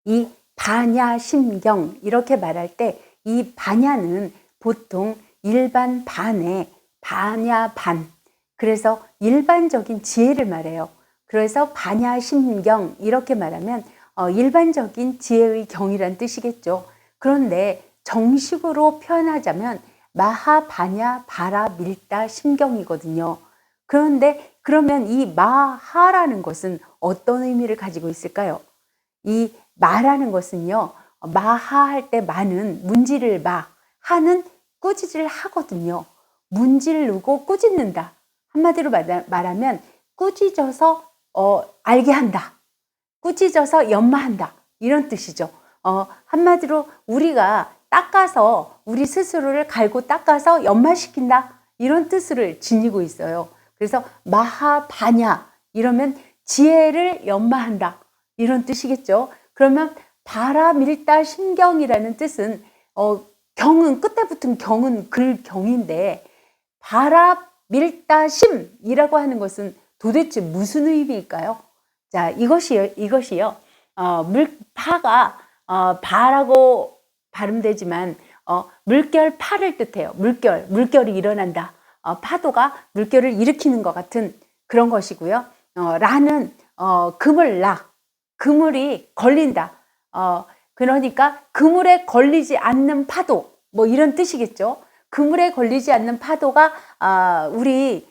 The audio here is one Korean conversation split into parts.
이 반야심경 이렇게 말할 때 이 반야는 보통 일반 반에 반야 반, 그래서 일반적인 지혜를 말해요. 그래서 반야심경 이렇게 말하면 일반적인 지혜의 경이란 뜻이겠죠. 그런데 정식으로 표현하자면 마하반야 바라밀다 심경이거든요. 그런데 그러면 이 마하라는 것은 어떤 의미를 가지고 있을까요? 이 마라는 것은요, 마하할 때 마는 문지를 마, 하는 꾸짖을 하거든요. 문지르고 꾸짖는다. 한마디로 말하면 꾸짖어서 알게 한다. 꾸짖어서 연마한다. 이런 뜻이죠. 한마디로 우리가 닦아서 우리 스스로를 갈고 닦아서 연마시킨다. 이런 뜻을 지니고 있어요. 그래서 마하바냐 이러면 지혜를 연마한다. 이런 뜻이겠죠. 그러면 바라밀다 심경이라는 뜻은 경은 끝에 붙은 경은 글경인데 바라밀다 심이라고 하는 것은 도대체 무슨 의미일까요? 자, 이것이요. 파가 바라고 발음되지만 물결 파를 뜻해요. 물결이 일어난다. 파도가 물결을 일으키는 것 같은 그런 것이고요. 라는 그물이 걸린다. 그러니까 그물에 걸리지 않는 파도, 뭐 이런 뜻이겠죠. 그물에 걸리지 않는 파도가 우리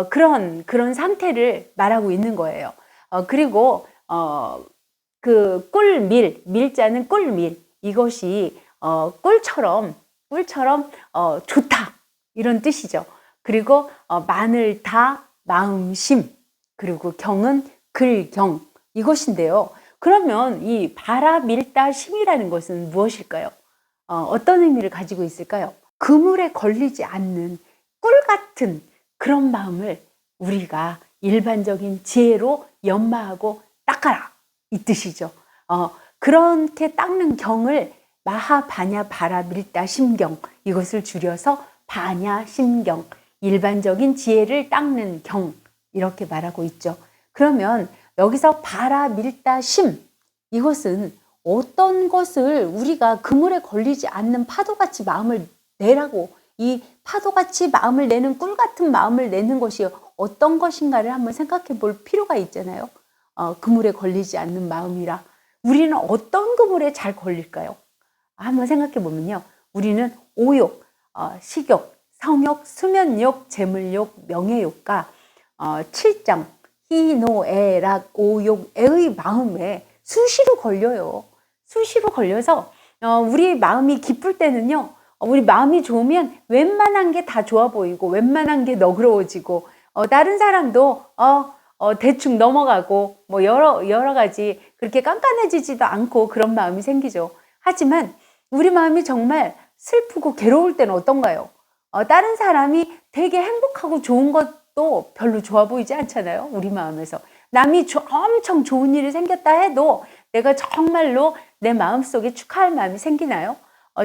그런 상태를 말하고 있는 거예요. 그리고 그 밀자는 꿀밀, 이것이 꿀처럼 좋다 이런 뜻이죠. 그리고 마늘다 마음심, 그리고 경은 글경 이것인데요. 그러면 이 바라밀다 심이라는 것은 무엇일까요? 어떤 의미를 가지고 있을까요? 그물에 걸리지 않는 꿀 같은 그런 마음을 우리가 일반적인 지혜로 연마하고 닦아라 이 뜻이죠. 그렇게 닦는 경을 마하바냐 바라밀다 심경, 이것을 줄여서 바냐 심경, 일반적인 지혜를 닦는 경 이렇게 말하고 있죠. 그러면 여기서 바라밀다 심, 이것은 어떤 것을 우리가 그물에 걸리지 않는 파도같이 마음을 내라고, 이 파도같이 마음을 내는 꿀 같은 마음을 내는 것이 어떤 것인가를 한번 생각해 볼 필요가 있잖아요. 그물에 걸리지 않는 마음이라 우리는 어떤 그물에 잘 걸릴까요? 한번 생각해 보면요. 우리는 오욕, 식욕, 성욕, 수면욕, 재물욕, 명예욕과 7장, 희노애락, 오욕, 애의 마음에 수시로 걸려요. 수시로 걸려서 우리 마음이 기쁠 때는요. 우리 마음이 좋으면 웬만한 게 다 좋아 보이고 웬만한 게 너그러워지고 다른 사람도 대충 넘어가고 뭐 여러 가지 그렇게 깐깐해지지도 않고 그런 마음이 생기죠. 하지만 우리 마음이 정말 슬프고 괴로울 때는 어떤가요? 다른 사람이 되게 행복하고 좋은 것도 별로 좋아 보이지 않잖아요. 우리 마음에서. 남이 엄청 좋은 일이 생겼다 해도 내가 정말로 내 마음속에 축하할 마음이 생기나요?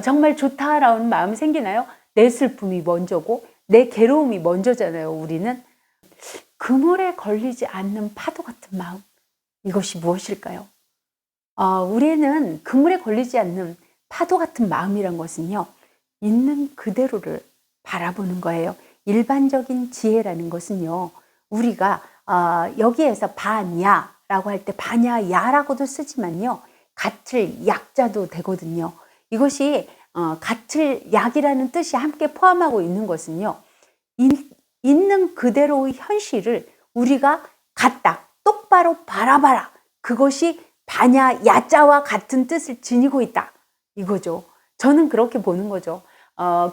정말 좋다라는 마음이 생기나요? 내 슬픔이 먼저고 내 괴로움이 먼저잖아요. 우리는. 그물에 걸리지 않는 파도 같은 마음, 이것이 무엇일까요? 우리는 그물에 걸리지 않는 파도 같은 마음이란 것은요, 있는 그대로를 바라보는 거예요. 일반적인 지혜라는 것은요, 우리가 여기에서 반야라고 할 때 반야야라고도 쓰지만요, 같을 약자도 되거든요. 이것이 같을 약이라는 뜻이 함께 포함하고 있는 것은요, 있는 그대로의 현실을 우리가 같다, 똑바로 바라봐라. 그것이 반야 야자와 같은 뜻을 지니고 있다. 이거죠. 저는 그렇게 보는 거죠.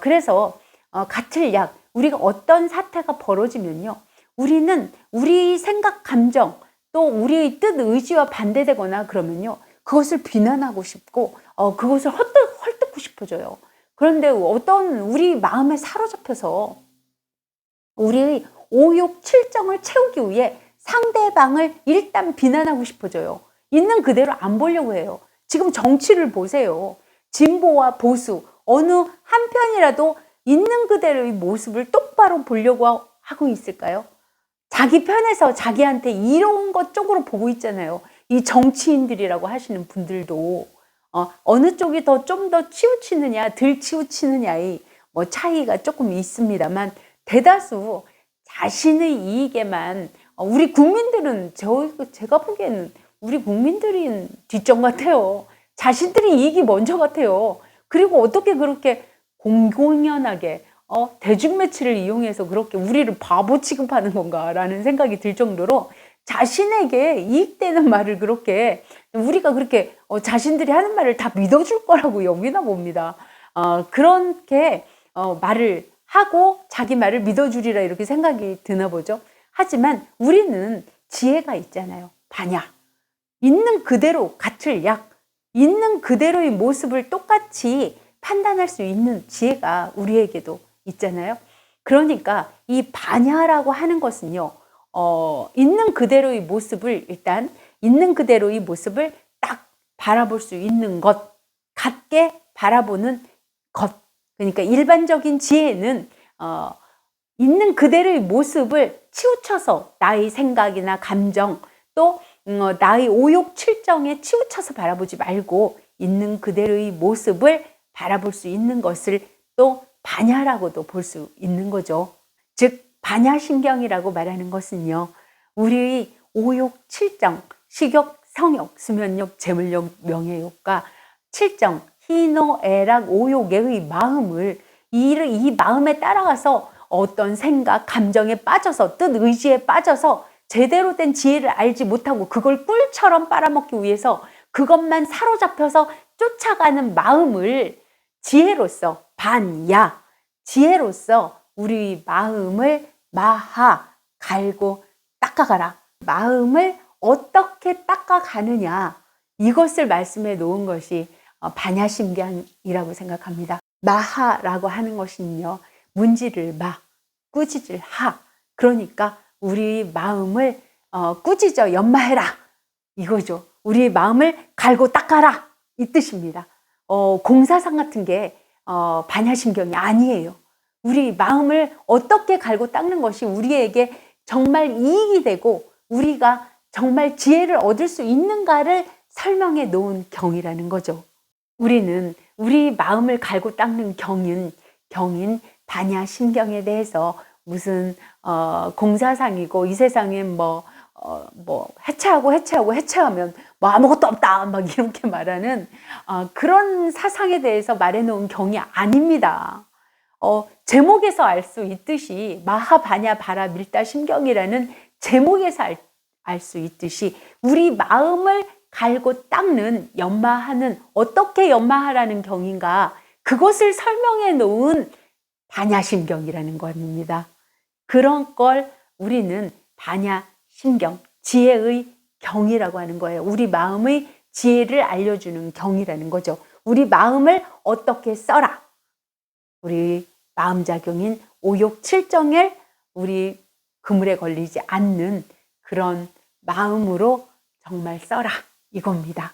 그래서 같을 약, 우리가 어떤 사태가 벌어지면요, 우리는 우리 생각, 감정, 또 우리의 뜻, 의지와 반대되거나 그러면요, 그것을 비난하고 싶고 그것을 헐뜯고 싶어져요. 그런데 어떤 우리 마음에 사로잡혀서 우리의 오욕, 칠정을 채우기 위해 상대방을 일단 비난하고 싶어져요. 있는 그대로 안 보려고 해요. 지금 정치를 보세요. 진보와 보수, 어느 한편이라도 있는 그대로의 모습을 똑바로 보려고 하고 있을까요? 자기 편에서 자기한테 이로운 것 쪽으로 보고 있잖아요. 이 정치인들이라고 하시는 분들도 어느 쪽이 좀 더 치우치느냐 덜 치우치느냐의 뭐 차이가 조금 있습니다만 대다수 자신의 이익에만 우리 국민들은 제가 보기에는 우리 국민들이 뒷전 같아요. 자신들이 이익이 먼저 같아요. 그리고 어떻게 그렇게 공공연하게 대중 매체를 이용해서 그렇게 우리를 바보 취급하는 건가라는 생각이 들 정도로 자신에게 이익되는 말을 그렇게 우리가 그렇게 자신들이 하는 말을 다 믿어줄 거라고 여기나 봅니다. 그렇게 말을 하고 자기 말을 믿어주리라 이렇게 생각이 드나 보죠. 하지만 우리는 지혜가 있잖아요. 반야. 있는 그대로 같을 약. 있는 그대로의 모습을 똑같이 판단할 수 있는 지혜가 우리에게도 있잖아요. 그러니까 이 반야라고 하는 것은요. 있는 그대로의 모습을 일단 있는 그대로의 모습을 딱 바라볼 수 있는 것, 같게 바라보는 것. 그러니까 일반적인 지혜는 있는 그대로의 모습을 치우쳐서 나의 생각이나 감정 또 나의 오욕 칠정에 치우쳐서 바라보지 말고 있는 그대로의 모습을 바라볼 수 있는 것을 또 반야라고도 볼 수 있는 거죠. 즉 반야신경이라고 말하는 것은요. 우리의 오욕 칠정, 식욕, 성욕, 수면욕, 재물욕, 명예욕과 칠정, 희노, 애락, 오욕의 마음을 이 마음에 따라가서 어떤 생각, 감정에 빠져서 뜻, 의지에 빠져서 제대로 된 지혜를 알지 못하고 그걸 꿀처럼 빨아먹기 위해서 그것만 사로잡혀서 쫓아가는 마음을 지혜로서 반야, 지혜로서 우리 마음을 마하, 갈고 닦아가라. 마음을 어떻게 닦아가느냐 이것을 말씀해 놓은 것이 반야심경이라고 생각합니다. 마하라고 하는 것은요. 문지를 마, 꾸짖을 하. 그러니까 우리 마음을 꾸짖어 연마해라 이거죠. 우리 마음을 갈고 닦아라 이 뜻입니다. 공사상 같은 게 반야심경이 아니에요. 우리 마음을 어떻게 갈고 닦는 것이 우리에게 정말 이익이 되고 우리가 정말 지혜를 얻을 수 있는가를 설명해 놓은 경이라는 거죠. 우리는 우리 마음을 갈고 닦는 경인 반야심경에 대해서 무슨 공사상이고 이 세상에 뭐 해체하면 뭐 아무것도 없다 막 이렇게 말하는 그런 사상에 대해서 말해 놓은 경이 아닙니다. 제목에서 알 수 있듯이 마하반야 바라 밀다 심경이라는 제목에서 알 수 있듯이 우리 마음을 갈고 닦는 연마하는 어떻게 연마하라는 경인가 그것을 설명해 놓은 반야심경이라는 겁니다. 그런 걸 우리는 반야심경, 지혜의 경이라고 하는 거예요. 우리 마음의 지혜를 알려주는 경이라는 거죠. 우리 마음을 어떻게 써라. 우리 마음작용인 오욕 칠정을 우리 그물에 걸리지 않는 그런 마음으로 정말 써라 이겁니다.